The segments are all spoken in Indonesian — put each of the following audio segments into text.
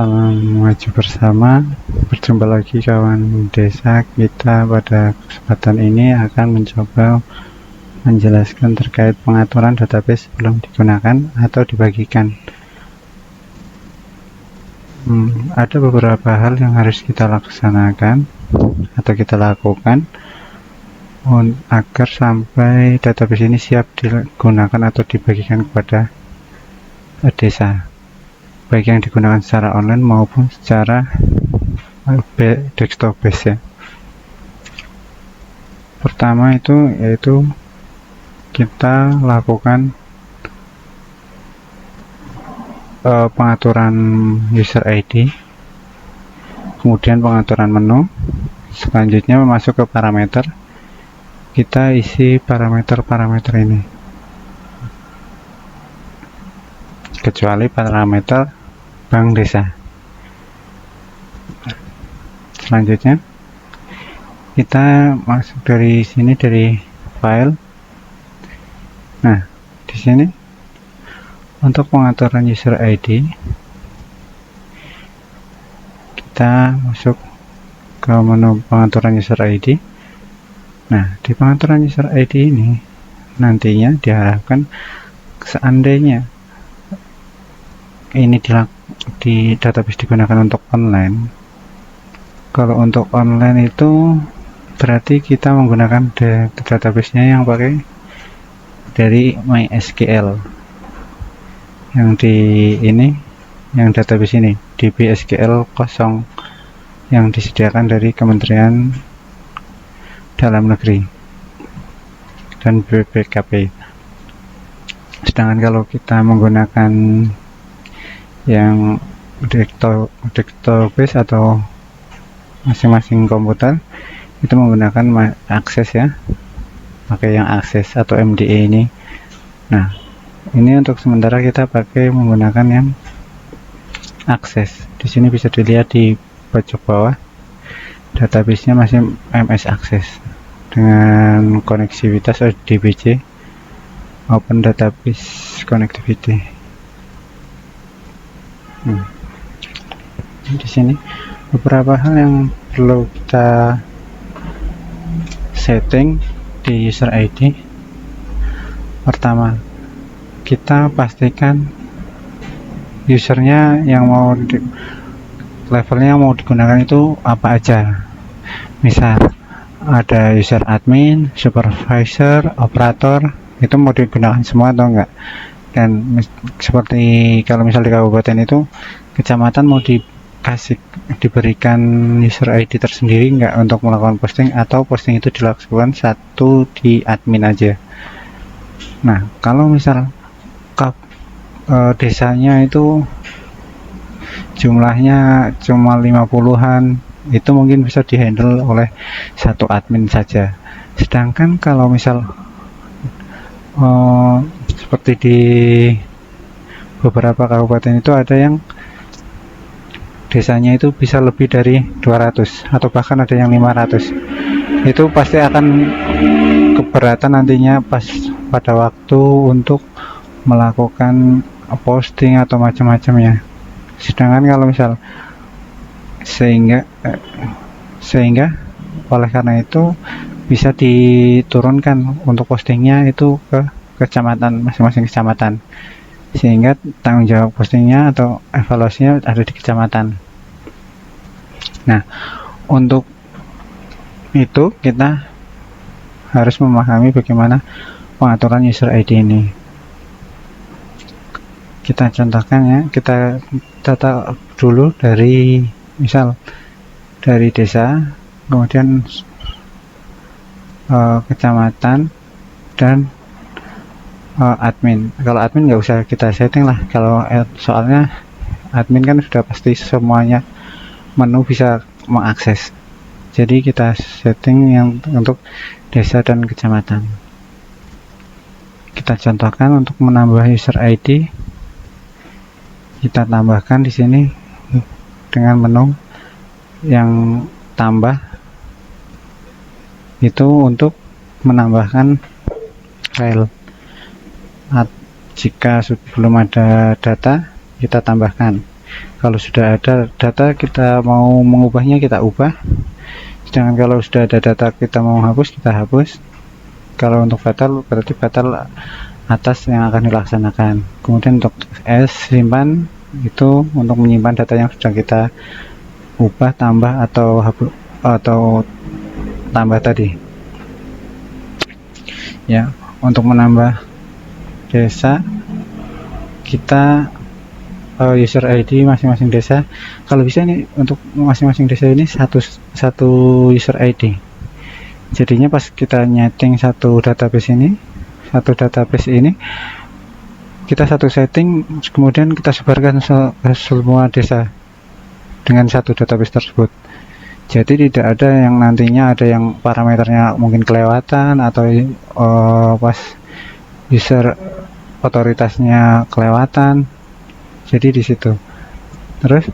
Salam maju bersama. Berjumpa lagi kawan desa. Kita pada kesempatan ini akan mencoba menjelaskan terkait pengaturan database sebelum digunakan atau dibagikan. Ada beberapa hal yang harus kita laksanakan atau kita lakukan agar sampai database ini siap digunakan atau dibagikan kepada desa, baik yang digunakan secara online maupun secara desktop base ya. Pertama yaitu kita lakukan pengaturan user ID, kemudian pengaturan menu, selanjutnya masuk ke parameter. Kita isi parameter-parameter ini, kecuali parameter bank desa. Selanjutnya kita masuk dari sini, dari file. Nah, di sini untuk pengaturan user ID kita masuk ke menu pengaturan user ID. Nah, di pengaturan user ID ini nantinya diharapkan seandainya ini di database digunakan untuk online. Kalau untuk online itu berarti kita menggunakan database-nya yang pakai dari MySQL. Yang di ini, yang database ini DB-SQL 0 yang disediakan dari Kementerian Dalam Negeri dan BPKP. Sedangkan kalau kita menggunakan yang desktop base atau masing-masing komputer itu menggunakan akses ya, pakai yang akses atau MDE ini. Nah, ini untuk sementara kita pakai menggunakan yang akses. Di sini bisa dilihat di pojok bawah, database-nya masih MS Access dengan koneksivitas ODBC, Open Database Connectivity. Di sini beberapa hal yang perlu kita setting di user ID. Pertama, kita pastikan usernya yang levelnya mau digunakan itu apa aja. Misal ada user admin, supervisor, operator, itu mau digunakan semua atau enggak. Dan seperti kalau misal di kabupaten itu, kecamatan mau diberikan user ID tersendiri enggak untuk melakukan posting, atau posting itu dilakukan satu di admin aja. Nah, kalau misal desanya itu jumlahnya cuma 50-an, itu mungkin bisa dihandle oleh satu admin saja. Sedangkan kalau misal seperti di beberapa kabupaten itu ada yang desanya itu bisa lebih dari 200 atau bahkan ada yang 500, itu pasti akan keberatan nantinya pada waktu untuk melakukan posting atau macam-macamnya. Sedangkan kalau misal sehingga oleh karena itu bisa diturunkan untuk postingnya itu ke kecamatan, masing-masing kecamatan, sehingga tanggung jawab postingnya atau evaluasinya ada di kecamatan. Nah, untuk itu kita harus memahami bagaimana pengaturan user ID ini. Kita contohkan ya, kita tata dulu dari misal dari desa, kemudian kecamatan dan admin. Kalau admin nggak usah kita setting lah, kalau soalnya admin kan sudah pasti semuanya menu bisa mengakses. Jadi kita setting yang untuk desa dan kecamatan. Kita contohkan untuk menambah user ID, kita tambahkan di sini dengan menu yang tambah, itu untuk menambahkan file. Jika belum ada data, kita tambahkan. Kalau sudah ada data kita mau mengubahnya, kita ubah. Sedangkan kalau sudah ada data kita mau hapus, kita hapus. Kalau untuk fatal berarti fatal atas yang akan dilaksanakan. Kemudian untuk S simpan, itu untuk menyimpan data yang sudah kita ubah, tambah atau hapus atau tambah tadi. Ya, untuk menambah desa kita user ID masing-masing desa. Kalau bisa ini untuk masing-masing desa ini satu user ID. Jadinya pas kita nyeting satu database ini kita satu setting, kemudian kita sebarkan ke semua desa dengan satu database tersebut. Jadi tidak ada yang nantinya ada yang parameternya mungkin kelewatan atau pas user otoritasnya kelewatan. Jadi di situ. Terus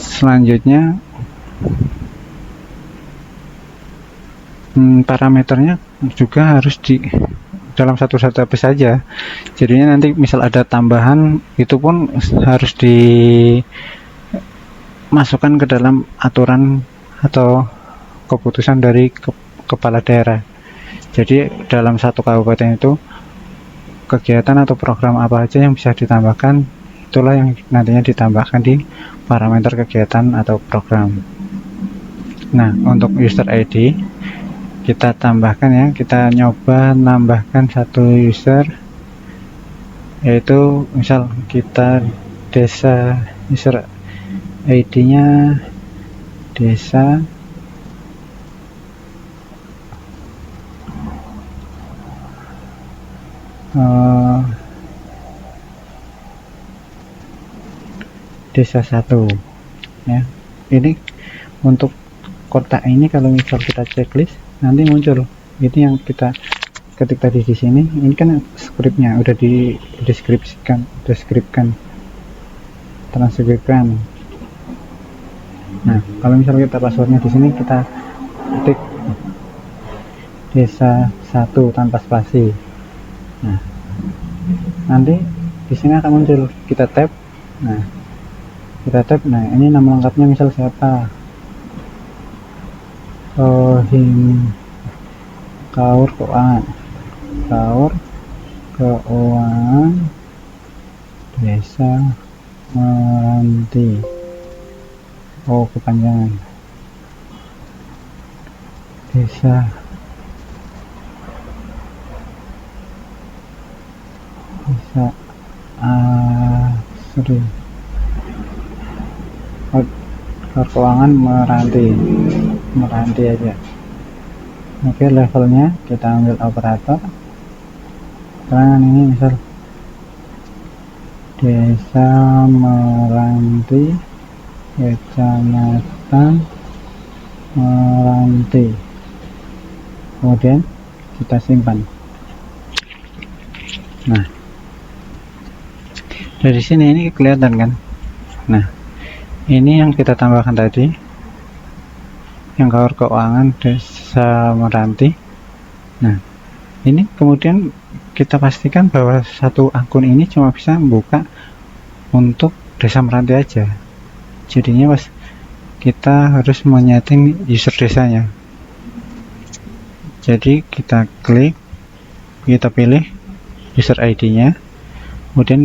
selanjutnya parameternya juga harus di dalam satu database saja. Jadinya nanti misal ada tambahan, itu pun harus dimasukkan ke dalam aturan atau keputusan dari kepala daerah. Jadi dalam satu kabupaten itu kegiatan atau program apa aja yang bisa ditambahkan, itulah yang nantinya ditambahkan di parameter kegiatan atau program. Nah, untuk user ID kita tambahkan ya, kita nyoba nambahkan satu user, yaitu misal kita desa, user ID nya desa desa 1 ya. Ini untuk kotak ini kalau misal kita checklist nanti muncul ini yang kita ketik tadi di sini. Ini kan skripnya udah transkripsikan. Nah, kalau misal kita passwordnya di sini kita ketik desa 1 tanpa spasi. Nah, nanti di sini akan muncul, kita tap. Nah, ini nama lengkapnya misal siapa, Kaur Keuangan Desa Meranti, kepanjangan desa keuangan Meranti aja. Oke, levelnya kita ambil operator. Sekarang ini misal desa Meranti, kecamatan Meranti, kemudian kita simpan. Nah, dari sini ini kelihatan kan. Nah, ini yang kita tambahkan tadi, yang Kaur Keuangan Desa Meranti. Nah, ini kemudian kita pastikan bahwa satu akun ini cuma bisa membuka untuk Desa Meranti aja. Jadinya pas kita harus menyeting user desanya. Jadi kita klik, kita pilih user ID nya, kemudian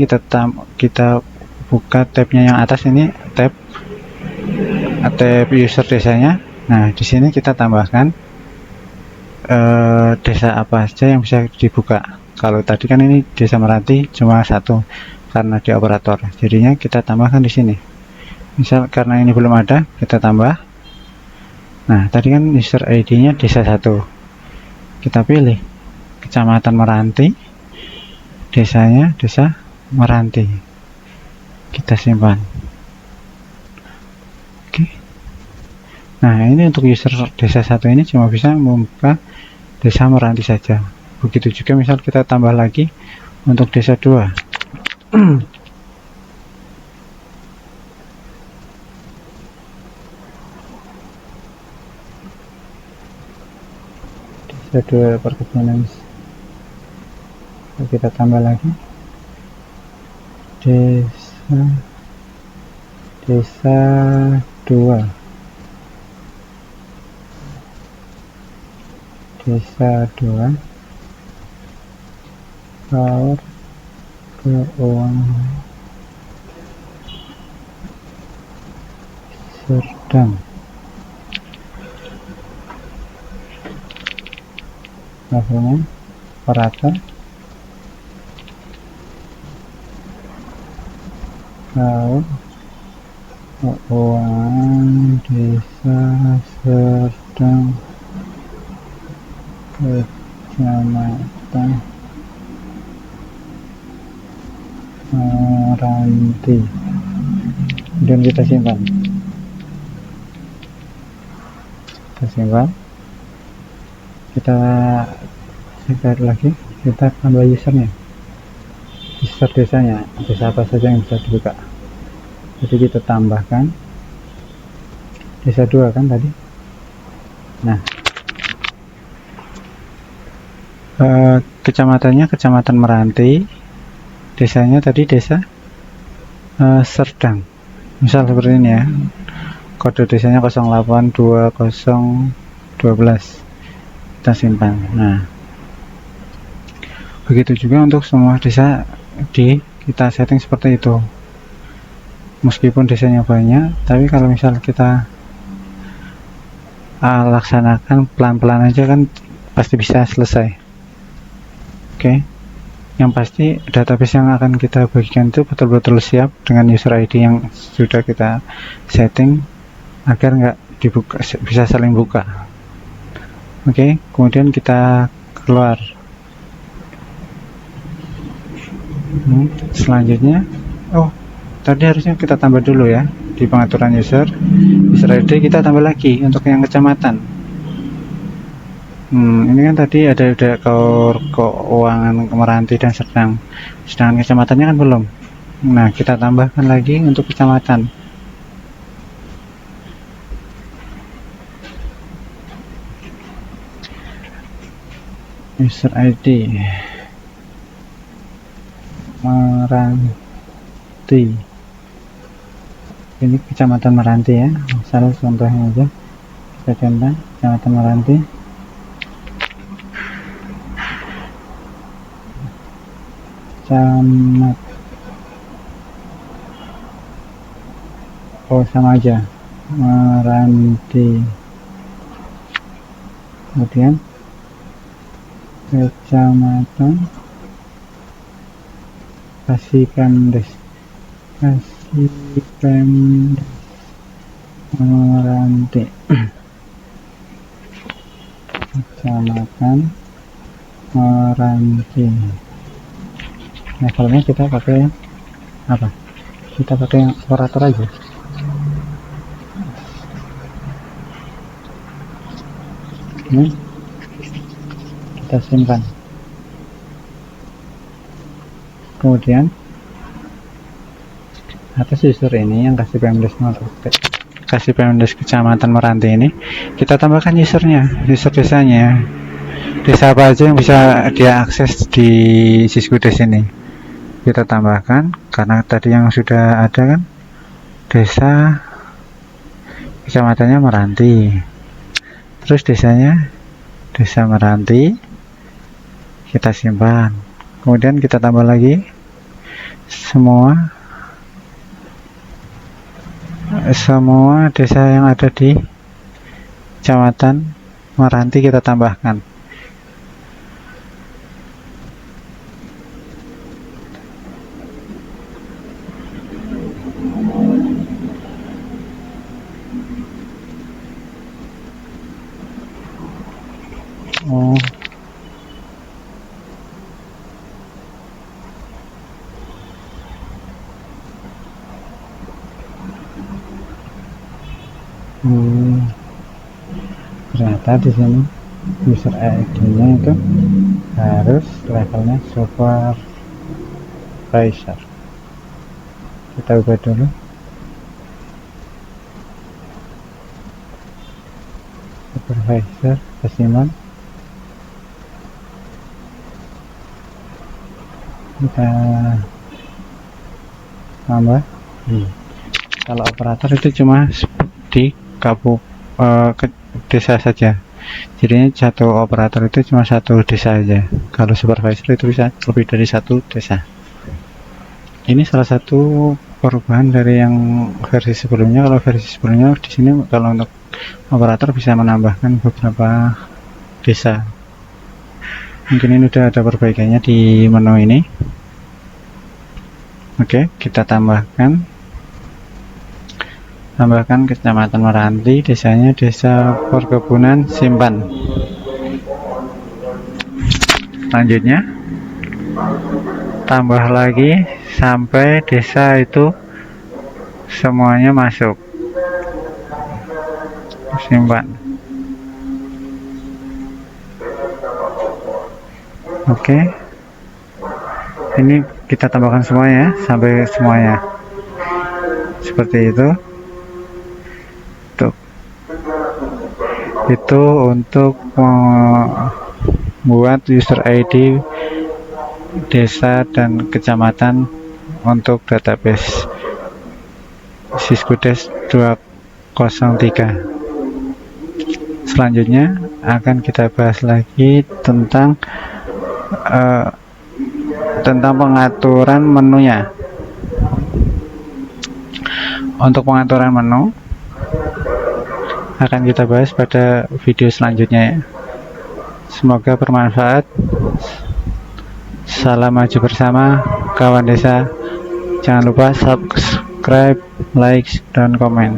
kita buka tabnya yang atas ini, tab user desanya. Nah, di sini kita tambahkan desa apa saja yang bisa dibuka. Kalau tadi kan ini Desa Meranti cuma satu karena di operator, jadinya kita tambahkan di sini. Misal karena ini belum ada, kita tambah. Nah, tadi kan user ID-nya desa 1. Kita pilih Kecamatan Meranti, desanya Desa Meranti. Kita simpan. Oke. Nah, ini untuk user desa 1 ini cuma bisa membuka Desa Meranti saja. Begitu juga misal kita tambah lagi untuk desa 2. Desa 2 perkebunan. Kita tambah lagi. desa desa 2 power keuangan sedang. Levelnya operator power keuangan desa sedang kecamatan Meranti. Kemudian kita simpan, kita segar lagi, kita tambah user desanya, desa apa saja yang bisa dibuka. Jadi kita tambahkan desa 2 kan tadi. Nah, kecamatannya Kecamatan Meranti, desanya tadi desa Serdang. Misal seperti ini ya, kode desanya 082012, kita simpan. Nah, begitu juga untuk semua desa kita setting seperti itu. Meskipun desanya banyak, tapi kalau misal kita laksanakan pelan-pelan aja kan pasti bisa selesai. Oke. Yang pasti database yang akan kita bagikan itu betul-betul siap dengan user ID yang sudah kita setting agar nggak dibuka, bisa saling buka. Oke, kemudian kita keluar. Selanjutnya, tadi harusnya kita tambah dulu ya di pengaturan user ID, kita tambah lagi untuk yang kecamatan. Ini kan tadi ada keuangan Meranti dan sedangkan kecamatannya kan belum. Nah, kita tambahkan lagi untuk kecamatan. User ID Meranti, ini kecamatan Meranti ya, misalnya contohnya aja, kita contoh kecamatan Meranti. Sama aja, Meranti. Kemudian kecamatan Kasipemdes Meranti. Kecamatan Meranti. Levelnya kita pakai apa? Kita pakai yang operator aja. Ini kita simpan. Kemudian atas user ini yang Kasipemdes Kecamatan Meranti ini, kita tambahkan user desanya, desa apa aja yang bisa dia akses di Sysgudes ini. Kita tambahkan karena tadi yang sudah ada kan desa kecamatannya Meranti, terus desanya desa Meranti, kita simpan. Kemudian kita tambah lagi semua desa yang ada di kecamatan Meranti, kita tambahkan. Ternyata di sini user ID-nya itu harus levelnya supervisor. Kita ubah dulu. Supervisor Kasiman. Kita tambah. Kalau operator itu cuma di desa saja, jadinya satu operator itu cuma satu desa saja. Kalau supervisor itu bisa lebih dari satu desa. Ini salah satu perubahan dari yang versi sebelumnya. Kalau versi sebelumnya di sini kalau untuk operator bisa menambahkan beberapa desa. Mungkin ini udah ada perbaikannya di menu ini. Oke, kita tambahkan Kecamatan Meranti, desanya Desa Perkebunan Simpan. Selanjutnya tambah lagi sampai desa itu semuanya masuk. Simpan. Oke. Ini kita tambahkan semuanya sampai semuanya. Seperti itu. Itu untuk membuat user ID desa dan kecamatan untuk database Syskudes 203. Selanjutnya akan kita bahas lagi tentang pengaturan menunya. Untuk pengaturan menu akan kita bahas pada video selanjutnya ya. Semoga bermanfaat. Salam maju bersama kawan desa. Jangan lupa subscribe, like, dan komen.